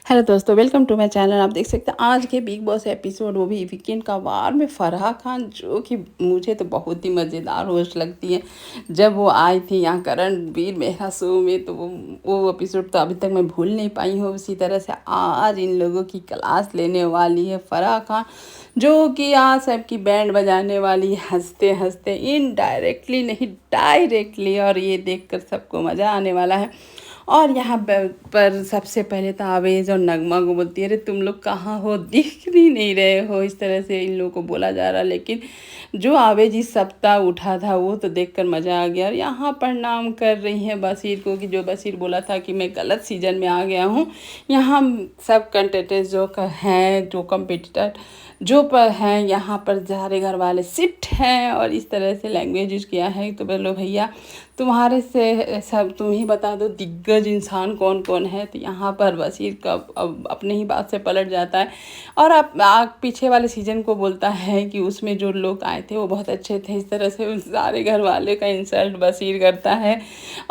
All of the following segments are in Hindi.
हेलो दोस्तों, वेलकम टू माय चैनल। आप देख सकते हैं आज के बिग बॉस एपिसोड, वो भी वीकेंड का वार में फराह खान, जो कि मुझे तो बहुत ही मज़ेदार होस्ट लगती है। जब वो आई थी यहाँ रणवीर मेहरा शो में, तो वो एपिसोड तो अभी तक मैं भूल नहीं पाई हूँ। उसी तरह से आज इन लोगों की क्लास लेने वाली है फराह खान, जो कि आज सबकी बैंड बजाने वाली है, हंसते हंसते, इनडायरेक्टली नहीं डायरेक्टली। और ये देखकर सबको मज़ा आने वाला है। और यहाँ पर सबसे पहले तो आवेश और नगमा को बोलती है, अरे तुम लोग कहाँ हो, दिख भी नहीं रहे हो। इस तरह से इन लोगों को बोला जा रहा। लेकिन जो आवेश इस सप्ताह उठा था वो तो देखकर मज़ा आ गया। और यहाँ प्रणाम कर रही हैं बशीर को, कि जो बशीर बोला था कि मैं गलत सीजन में आ गया हूँ। यहाँ सब कंटेस्टेंट जो हैं, जो कम्पिटिटर जो पर हैं, यहाँ पर सारे घर वाले सिट हैं। और इस तरह से लैंग्वेज यूज किया है। तो बोलो भैया तुम्हारे से सब तुम ही बता दो दिग्गज इंसान कौन कौन है। तो यहाँ पर बशीर का अब अपने ही बात से पलट जाता है और आप पीछे वाले सीजन को बोलता है कि उसमें जो लोग आए थे वो बहुत अच्छे थे। इस तरह से उस सारे घर वाले का इंसल्ट बशीर करता है।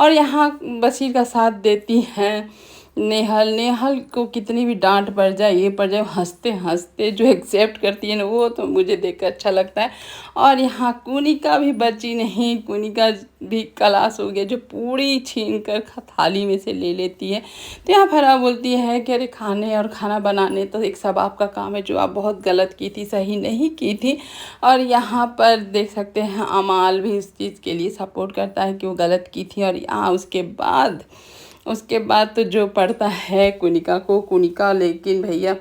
और यहाँ बशीर का साथ देती हैं नेहल को कितनी भी डांट पड़ जाए, ये पड़ जाए, हंसते हंसते जो एक्सेप्ट करती है ना, वो तो मुझे देखकर अच्छा लगता है। और यहाँ कुनिका भी बची नहीं, कुनिका भी क्लास हो गया, जो पूरी छीन कर थाली में से ले लेती है। तो यहाँ फराह बोलती है कि अरे खाने और खाना बनाने तो एक सब आपका काम है, जो आप बहुत गलत की थी, सही नहीं की थी। और यहाँ पर देख सकते हैं अमाल भी इस चीज़ के लिए सपोर्ट करता है कि वो गलत की थी। और यहाँ उसके बाद तो जो पड़ता है कुनिका को, कुनिका लेकिन भैया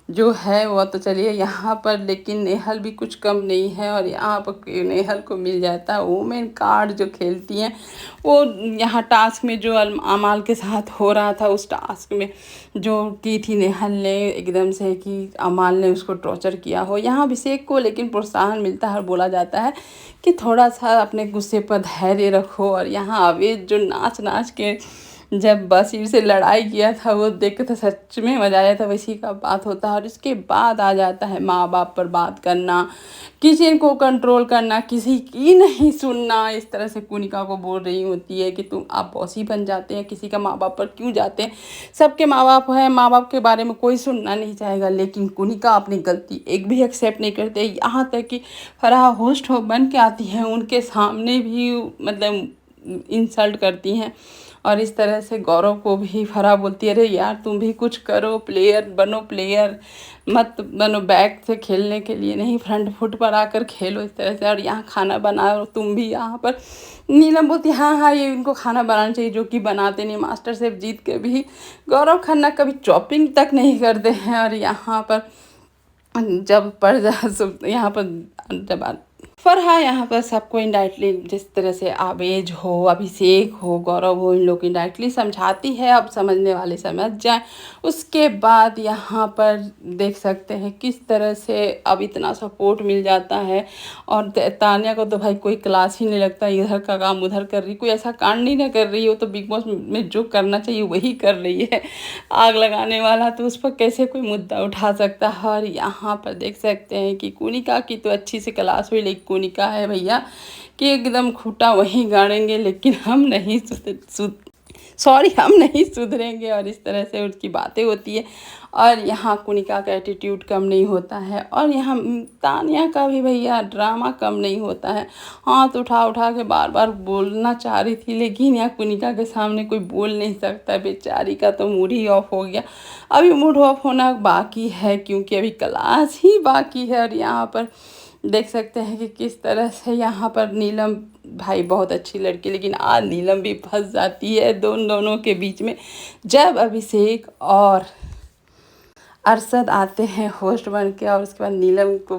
जो है वो तो चलिए यहाँ पर, लेकिन नेहल भी कुछ कम नहीं है। और यहाँ पर नेहल को मिल जाता है वोमेन कार्ड, जो खेलती हैं वो। यहाँ टास्क में जो अमाल के साथ हो रहा था, उस टास्क में जो की थी नेहल ने एकदम से, कि अमाल ने उसको टॉर्चर किया हो। यहाँ अभिषेक को लेकिन प्रोत्साहन मिलता है और बोला जाता है कि थोड़ा सा अपने गुस्से पर धैर्य रखो। और यहाँ आवेश जो नाच नाच के जब बशीर से लड़ाई किया था, वो देख के तो सच में मजा आया था। वैसी का बात होता है। और इसके बाद आ जाता है माँ बाप पर बात करना, किसी को कंट्रोल करना, किसी की नहीं सुनना। इस तरह से कुनिका को बोल रही होती है कि तुम आप बॉसी बन जाते हैं, किसी का माँ बाप पर क्यों जाते हैं। सबके माँ बाप हैं, माँ बाप के बारे में कोई सुनना नहीं चाहेगा। लेकिन कुनिका अपनी गलती एक भी एक्सेप्ट नहीं करते। यहाँ तक कि फराह होस्ट हो बन के आती हैं, उनके सामने भी मतलब इंसल्ट करती हैं। और इस तरह से गौरव को भी फराह बोलती है, अरे यार तुम भी कुछ करो, प्लेयर बनो, प्लेयर मत बनो, बैक से खेलने के लिए नहीं, फ्रंट फुट पर आकर खेलो। इस तरह से। और यहाँ खाना बनाओ तुम भी। यहाँ पर नीलम बोलती है हाँ हाँ ये इनको खाना बनाना चाहिए, जो कि बनाते नहीं। मास्टर शेफ जीत के भी गौरव खन्ना कभी चॉपिंग तक नहीं करते हैं। और यहाँ पर जब पड़ जा यहाँ पर जब फरहा यहाँ पर सबको इनडायरेक्टली, जिस तरह से आवेज हो, अभिषेक हो, गौरव हो, इन लोग इनडायरेक्टली समझाती है। अब समझने वाले समझ जाएं। उसके बाद यहाँ पर देख सकते हैं किस तरह से अब इतना सपोर्ट मिल जाता है। और तान्या को तो भाई कोई क्लास ही नहीं लगता, इधर का काम उधर कर रही, कोई ऐसा कांड ही ना कर रही हो। तो बिग बॉस में जो करना चाहिए वही कर रही है। आग लगाने वाला तो उस पर कैसे कोई मुद्दा उठा सकता है। और यहाँ पर देख सकते हैं कि कुनिका की तो अच्छी सी क्लास हुई, लेकिन कुनिका है भैया कि एकदम खूंटा वहीं गाड़ेंगे, लेकिन हम नहीं सुधरेंगे। और इस तरह से उसकी बातें होती है। और यहाँ कुनिका का एटीट्यूड कम नहीं होता है। और यहाँ तानिया का भी भैया ड्रामा कम नहीं होता है। हाथ उठा उठा के बार बार बोलना चाह रही थी, लेकिन यहाँ कुनिका के सामने कोई बोल नहीं सकता। बेचारी का तो मूड ही ऑफ हो गया। अभी मूड ऑफ होना बाकी है, क्योंकि अभी क्लास ही बाकी है। और यहाँ पर देख सकते हैं कि किस तरह से यहाँ पर नीलम भाई बहुत अच्छी लड़की, लेकिन आज नीलम भी फंस जाती है दोनों के बीच में। जब अभिषेक और अरशद आते हैं होस्ट बन के, और उसके बाद नीलम को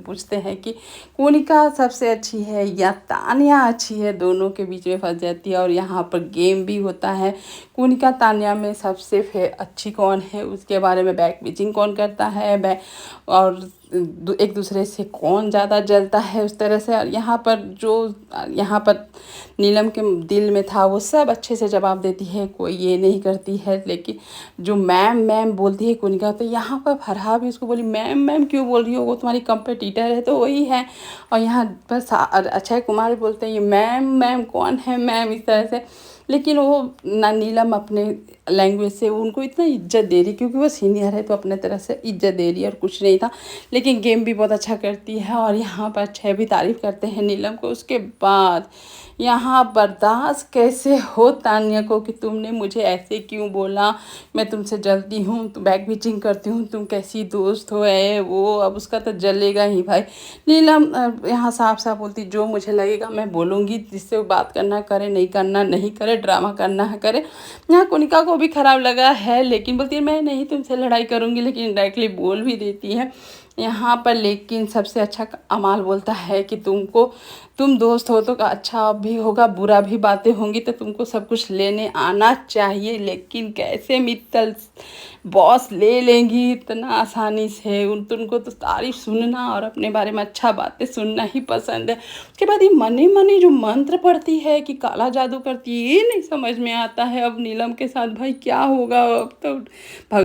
पूछते हैं कि कोनिका सबसे अच्छी है या तानिया अच्छी है, दोनों के बीच में फंस जाती है। और यहाँ पर गेम भी होता है, कोनिका तानिया में सबसे अच्छी कौन है, उसके बारे में बैक बिचिंग कौन करता है, और एक दूसरे से कौन ज़्यादा जलता है, उस तरह से। और यहाँ पर नीलम के दिल में था वो सब अच्छे से जवाब देती है, कोई ये नहीं करती है। लेकिन जो मैम मैम बोलती है कोनिका, तो यहाँ पर फरहा भी उसको बोली मैम मैम क्यों बोल रही हो, वो तुम्हारी कंपटीटर है तो वही है। और यहाँ पर अक्षय कुमार बोलते हैं ये मैम मैम कौन है मैम, इस तरह से। लेकिन वो ना नीलम अपने लैंग्वेज से उनको इतना इज्जत दे रही, क्योंकि वो सीनियर है तो अपने तरह से इज्जत दे रही है और कुछ नहीं था। लेकिन गेम भी बहुत अच्छा करती है और यहाँ पर अच्छे भी तारीफ़ करते हैं नीलम को। उसके बाद यहाँ बर्दाश्त कैसे हो तान्या को कि तुमने मुझे ऐसे क्यों बोला, मैं तुमसे जलती हूँ, तुम बैक बिचिंग करती हूँ, तुम कैसी दोस्त हो है वो। अब उसका तो जलेगा ही भाई। नीलम यहाँ साफ साफ बोलती, जो मुझे लगेगा मैं बोलूँगी, जिससे वो बात करना करे, नहीं करना नहीं करे, ड्रामा करना है करे। यहाँ कोनिका को भी खराब लगा है, लेकिन बोलती है मैं नहीं तुमसे लड़ाई करूँगी, लेकिन डायरेक्टली बोल भी देती है यहाँ पर। लेकिन सबसे अच्छा अमाल बोलता है कि तुम दोस्त हो तो अच्छा भी होगा, बुरा भी बातें होंगी तो तुमको सब कुछ लेने आना चाहिए। लेकिन कैसे मित्तल बॉस ले लेंगी इतना आसानी से। तुमको तो तारीफ सुनना और अपने बारे में अच्छा बातें सुनना ही पसंद है। उसके बाद ये मने मने जो मंत्र पढ़ती है कि काला जादू करती है, ये नहीं समझ में आता है अब नीलम के साथ भाई क्या होगा अब तो।